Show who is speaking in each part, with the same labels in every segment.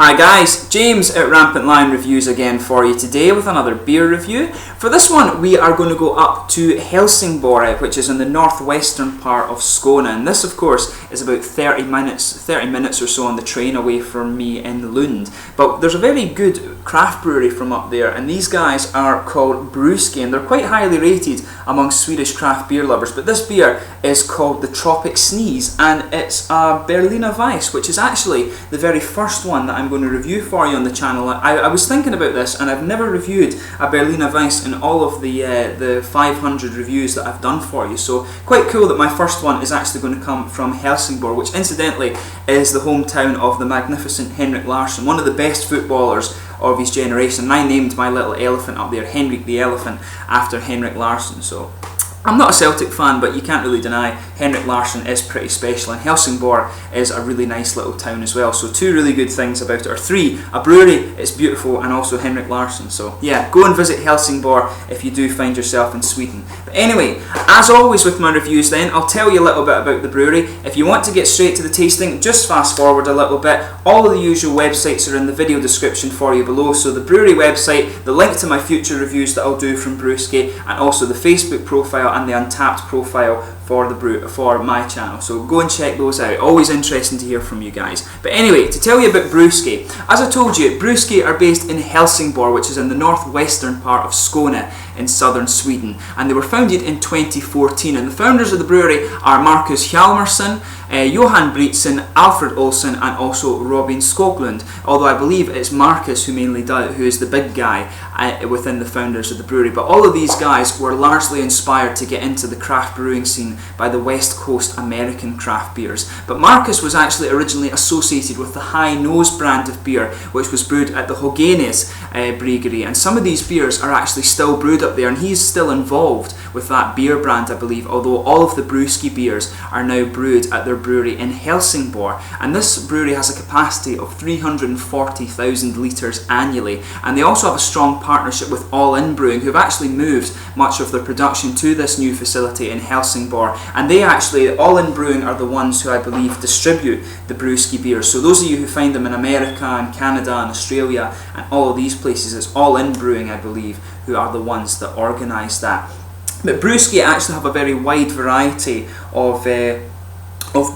Speaker 1: Hi guys, James at Rampant Lion Reviews again for you today with another beer review. For this one we are going to go up to Helsingborg, which is in the northwestern part of Skåne, and this of course is about 30 minutes or so on the train away from me in Lund. But there's a very good craft brewery from up there, and these guys are called Brewski, and they're quite highly rated among Swedish craft beer lovers. But this beer is called the Tropic Sneeze, and it's a Berliner Weisse, which is actually the very first one that I'm going to review for you on the channel. I was thinking about this, and I've never reviewed a Berliner Weisse in all of the 500 reviews that I've done for you, so quite cool that my first one is actually going to come from Helsingborg, which incidentally is the hometown of the magnificent Henrik Larsson, one of the best footballers of his generation. And I named my little elephant up there Henrik the Elephant after Henrik Larsson. So I'm not a Celtic fan, but you can't really deny Henrik Larsson is pretty special, and Helsingborg is a really nice little town as well. So two really good things about it, or three: a brewery, it's beautiful, and also Henrik Larsson. So yeah, go and visit Helsingborg if you do find yourself in Sweden. But anyway, as always with my reviews then, I'll tell you a little bit about the brewery. If you want to get straight to the tasting, just fast forward a little bit. All of the usual websites are in the video description for you below. So the brewery website, the link to my future reviews that I'll do from Brewski, and also the Facebook profile and the Untappd profile for my channel. So go and check those out. Always interesting to hear from you guys. But anyway, to tell you about Brewski, as I told you, Brewski are based in Helsingborg, which is in the northwestern part of Skåne in southern Sweden, and they were founded in 2014. And the founders of the brewery are Marcus Hjalmarsson, Johan Britsen, Alfred Olsen, and also Robin Skoglund. Although I believe it's Marcus who mainly does, who is the big guy within the founders of the brewery. But all of these guys were largely inspired to get into the craft brewing scene by the West Coast American craft beers. But Marcus was actually originally associated with the High Nose brand of beer, which was brewed at the Höganäs Brewski, and some of these beers are actually still brewed up there, and he's still involved with that beer brand, I believe, although all of the Brewski beers are now brewed at their brewery in Helsingborg. And this brewery has a capacity of 340,000 litres annually, and they also have a strong partnership with All In Brewing, who've actually moved much of their production to this new facility in Helsingborg. And they actually, All In Brewing, are the ones who I believe distribute the Brewski beers. So those of you who find them in America and Canada and Australia and all of these places, it's All In Brewing, I believe, who are the ones that organise that. But Brewski actually have a very wide variety of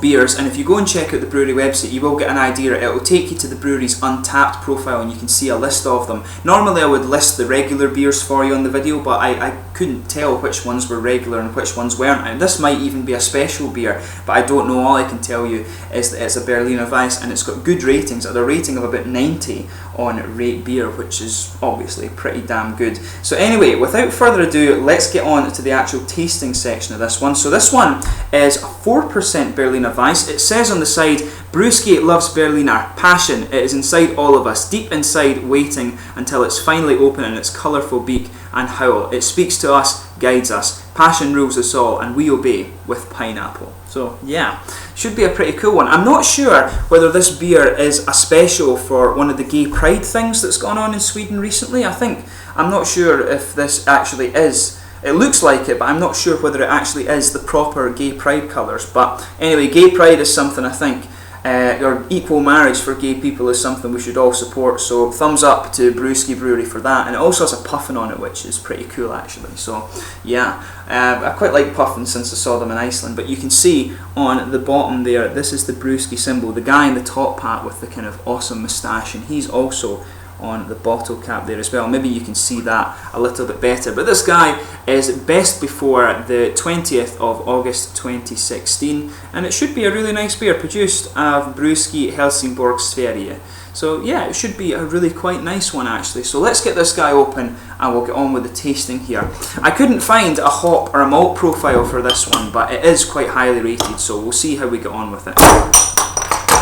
Speaker 1: beers, and if you go and check out the brewery website, you will get an idea. It will take you to the brewery's Untappd profile, and you can see a list of them. Normally I would list the regular beers for you on the video, but I couldn't tell which ones were regular and which ones weren't. And this might even be a special beer, but I don't know. All I can tell you is that it's a Berliner Weisse, and it's got good ratings, at a rating of about 90 on Rate Beer, which is obviously pretty damn good. So anyway, without further ado, let's get on to the actual tasting section of this one. So this one is a 4% Berliner Weisse. It says on the side, Brewski loves Berliner, passion, it is inside all of us, deep inside, waiting until it's finally open in its colourful beak and howl. It speaks to us, guides us, passion rules us all, and we obey with pineapple. So yeah, should be a pretty cool one. I'm not sure whether this beer is a special for one of the gay pride things that's gone on in Sweden recently. I'm not sure if this actually is. It looks like it, but I'm not sure whether it actually is the proper gay pride colours. But anyway, gay pride is something I think, or equal marriage for gay people is something we should all support. So thumbs up to Brewski Brewery for that. And it also has a puffin on it, which is pretty cool actually. So yeah, I quite like puffins since I saw them in Iceland. But you can see on the bottom there, this is the Brewski symbol. The guy in the top hat with the kind of awesome moustache, and he's also on the bottle cap there as well. Maybe you can see that a little bit better. But this guy is best before the 20th of August 2016, and it should be a really nice beer produced of Brewski Helsingborg, Sverige. So yeah, it should be a really quite nice one actually. So let's get this guy open and we'll get on with the tasting here. I couldn't find a hop or a malt profile for this one, but it is quite highly rated, so we'll see how we get on with it.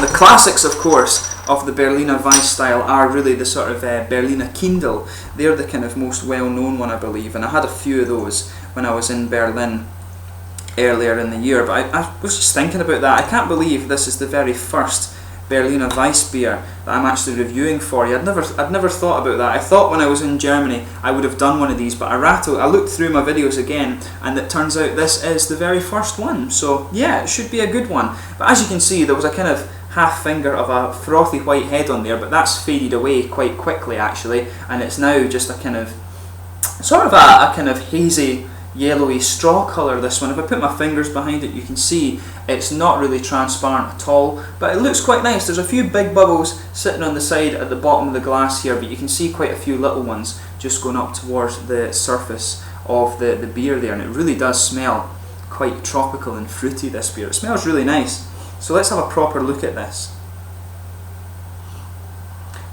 Speaker 1: The classics, of course, of the Berliner Weisse style are really the sort of Berliner Kindle. They're the kind of most well-known one, I believe, and I had a few of those when I was in Berlin earlier in the year. But I was just thinking about that. I can't believe this is the very first Berliner Weisse beer that I'm actually reviewing for you. I'd never thought about that. I thought when I was in Germany I would have done one of these, but I looked through my videos again, and it turns out this is the very first one. So yeah, it should be a good one. But as you can see, there was a kind of half finger of a frothy white head on there, but that's faded away quite quickly actually, and it's now just a kind of, sort of a kind of hazy, yellowy straw colour, this one. If I put my fingers behind it, you can see it's not really transparent at all, but it looks quite nice. There's a few big bubbles sitting on the side at the bottom of the glass here, but you can see quite a few little ones just going up towards the surface of the beer there, and it really does smell quite tropical and fruity, this beer. It smells really nice. So let's have a proper look at this.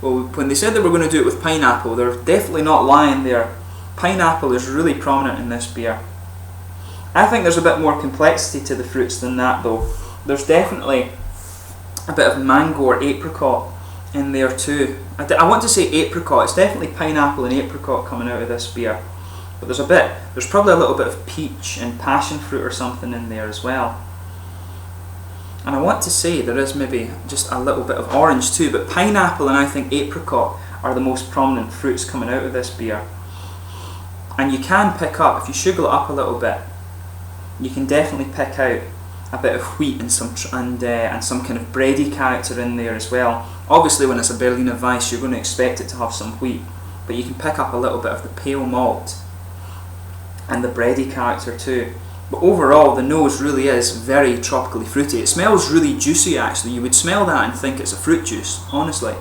Speaker 1: Well, when they said they were going to do it with pineapple, they're definitely not lying there. Pineapple is really prominent in this beer. I think there's a bit more complexity to the fruits than that though. There's definitely a bit of mango or apricot in there too. I want to say apricot, it's definitely pineapple and apricot coming out of this beer. But there's probably a little bit of peach and passion fruit or something in there as well. And I want to say there is maybe just a little bit of orange too, but pineapple and I think apricot are the most prominent fruits coming out of this beer. And you can pick up, if you sugar it up a little bit, you can definitely pick out a bit of wheat and some kind of bready character in there as well. Obviously when it's a Berliner Weisse you're going to expect it to have some wheat, but you can pick up a little bit of the pale malt and the bready character too. But overall the nose really is very tropically fruity. It smells really juicy actually. You would smell that and think it's a fruit juice, honestly.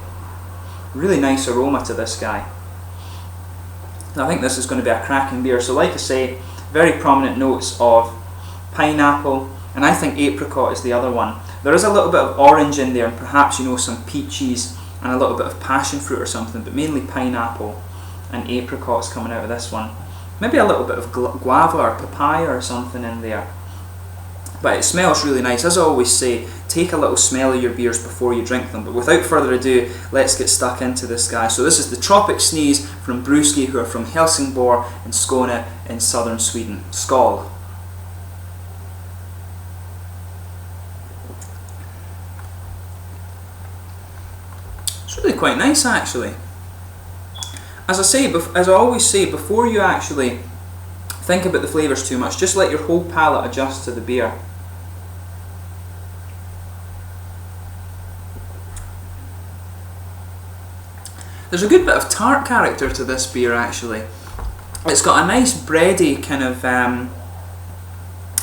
Speaker 1: Really nice aroma to this guy. I think this is going to be a cracking beer. So like I say, very prominent notes of pineapple, and I think apricot is the other one. There is a little bit of orange in there, and perhaps, you know, some peaches and a little bit of passion fruit or something, but mainly pineapple and apricots coming out of this one. Maybe a little bit of guava or papaya or something in there. But it smells really nice. As I always say, take a little smell of your beers before you drink them. But without further ado, let's get stuck into this guy. So this is the Tropic Sneeze from Brewski, who are from Helsingborg and Skåne in southern Sweden. Skål! It's really quite nice actually. As I always say, before you actually think about the flavours too much, just let your whole palate adjust to the beer. There's a good bit of tart character to this beer actually. It's got a nice bready kind of,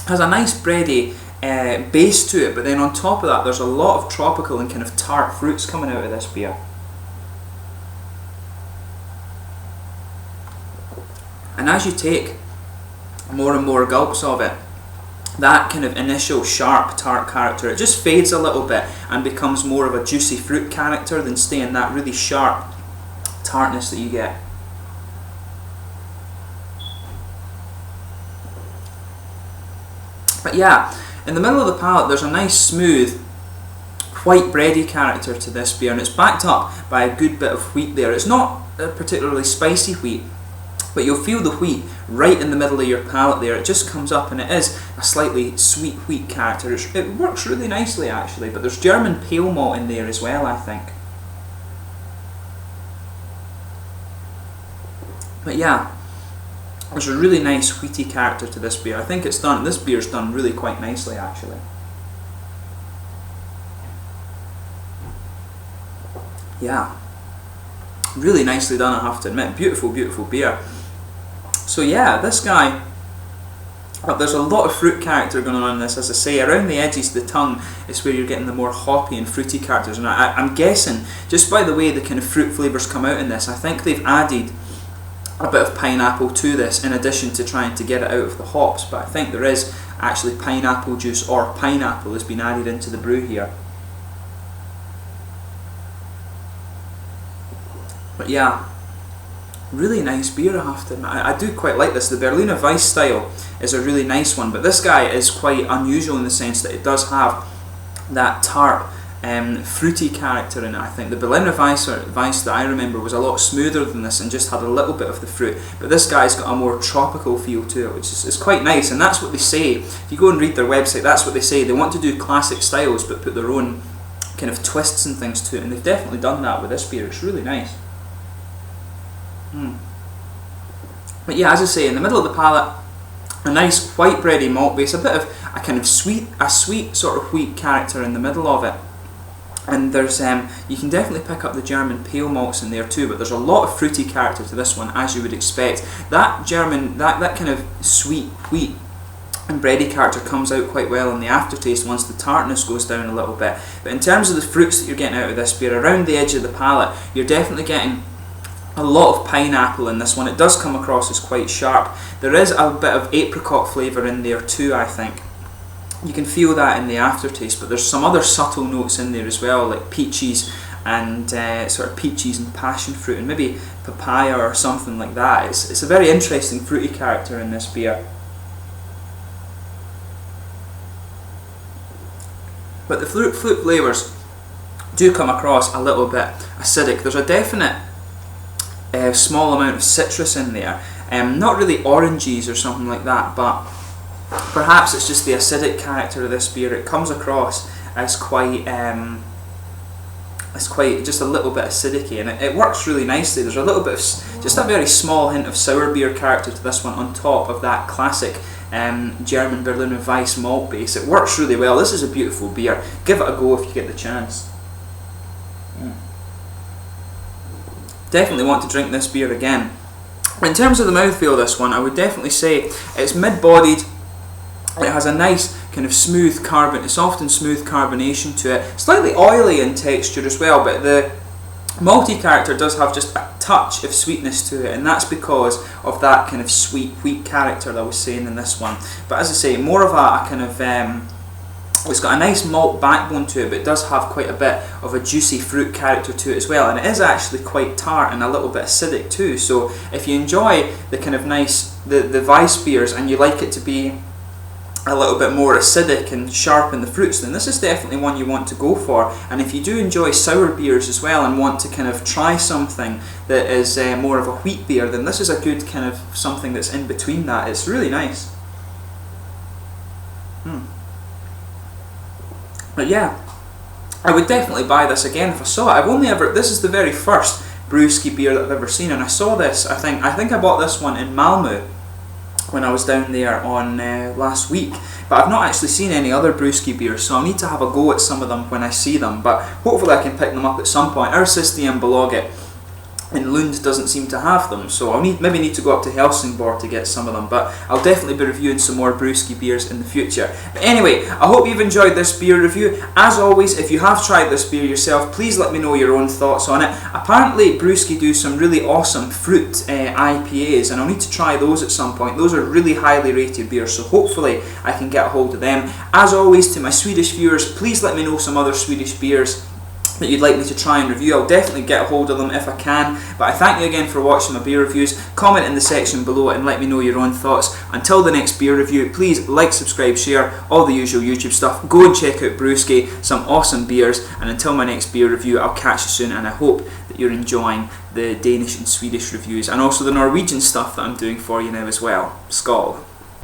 Speaker 1: has a nice bready base to it, but then on top of that there's a lot of tropical and kind of tart fruits coming out of this beer. And as you take more and more gulps of it, that kind of initial sharp tart character, it just fades a little bit and becomes more of a juicy fruit character than staying that really sharp tartness that you get. But yeah, in the middle of the palate there's a nice smooth white bready character to this beer, and it's backed up by a good bit of wheat there. It's not a particularly spicy wheat, but you'll feel the wheat right in the middle of your palate there. It just comes up and it is a slightly sweet wheat character. It works really nicely actually, but there's German pale malt in there as well, I think. But yeah, there's a really nice wheaty character to this beer. I think this beer's done really quite nicely actually. Yeah, really nicely done, I have to admit. Beautiful, beautiful beer. So yeah, this guy, there's a lot of fruit character going on in this. As I say, around the edges of the tongue is where you're getting the more hoppy and fruity characters, and I'm guessing, just by the way the kind of fruit flavours come out in this, I think they've added a bit of pineapple to this in addition to trying to get it out of the hops, but I think there is actually pineapple juice or pineapple has been added into the brew here. But yeah, really nice beer, I have to admit. I do quite like this. The Berliner Weisse style is a really nice one, but this guy is quite unusual in the sense that it does have that tart, fruity character in it. I think the Berliner Weisse that I remember was a lot smoother than this and just had a little bit of the fruit, but this guy's got a more tropical feel to it, which is quite nice, and that's what they say. If you go and read their website, that's what they say. They want to do classic styles but put their own kind of twists and things to it, and they've definitely done that with this beer. It's really nice. But yeah, as I say, in the middle of the palate, a nice white bready malt base, a bit of a kind of sweet sort of wheat character in the middle of it. And there's you can definitely pick up the German pale malts in there too, but there's a lot of fruity character to this one, as you would expect. That German, that kind of sweet wheat and bready character comes out quite well in the aftertaste once the tartness goes down a little bit. But in terms of the fruits that you're getting out of this beer, around the edge of the palate, you're definitely getting a lot of pineapple in this one. It does come across as quite sharp. There is a bit of apricot flavour in there too, I think. You can feel that in the aftertaste, but there's some other subtle notes in there as well, like peaches and sort of peaches and passion fruit, and maybe papaya or something like that. It's a very interesting fruity character in this beer. But the fruit flavours do come across a little bit acidic. There's a definite small amount of citrus in there. Not really oranges or something like that, but perhaps it's just the acidic character of this beer. It comes across as quite just a little bit acidic, and it works really nicely. There's a little bit of just a very small hint of sour beer character to this one on top of that classic German Berliner Weisse malt base. It works really well. This is a beautiful beer. Give it a go if you get the chance. Definitely want to drink this beer again. In terms of the mouthfeel of this one, I would definitely say it's mid-bodied. It has a nice kind of smooth carbon. It's often smooth carbonation to it. Slightly oily in texture as well, but the malty character does have just a touch of sweetness to it, and that's because of that kind of sweet wheat character that I was saying in this one. But as I say, more of a kind of it's got a nice malt backbone to it, but it does have quite a bit of a juicy fruit character to it as well, and it is actually quite tart and a little bit acidic too. So if you enjoy the kind of nice the Weisse beers and you like it to be a little bit more acidic and sharp in the fruits, then this is definitely one you want to go for. And if you do enjoy sour beers as well and want to kind of try something that is more of a wheat beer, then this is a good kind of something that's in between that. It's really nice. But yeah, I would definitely buy this again if I saw it. This is the very first Brewski beer that I've ever seen, and I saw this, I think I bought this one in Malmö when I was down there on last week, but I've not actually seen any other Brewski beers, so I'll need to have a go at some of them when I see them, but hopefully I can pick them up at some point. Our System Bolaget in Lund doesn't seem to have them, so I'll maybe need to go up to Helsingborg to get some of them, but I'll definitely be reviewing some more Brewski beers in the future. But anyway, I hope you've enjoyed this beer review. As always, if you have tried this beer yourself, please let me know your own thoughts on it. Apparently Brewski do some really awesome fruit IPAs, and I'll need to try those at some point. Those are really highly rated beers, so hopefully I can get a hold of them. As always, to my Swedish viewers, please let me know some other Swedish beers that you'd like me to try and review. I'll definitely get a hold of them if I can. But I thank you again for watching my beer reviews. Comment in the section below and let me know your own thoughts. Until the next beer review, please like, subscribe, share, all the usual YouTube stuff. Go and check out Brewski, some awesome beers. And until my next beer review, I'll catch you soon, and I hope that you're enjoying the Danish and Swedish reviews and also the Norwegian stuff that I'm doing for you now as well. Skål!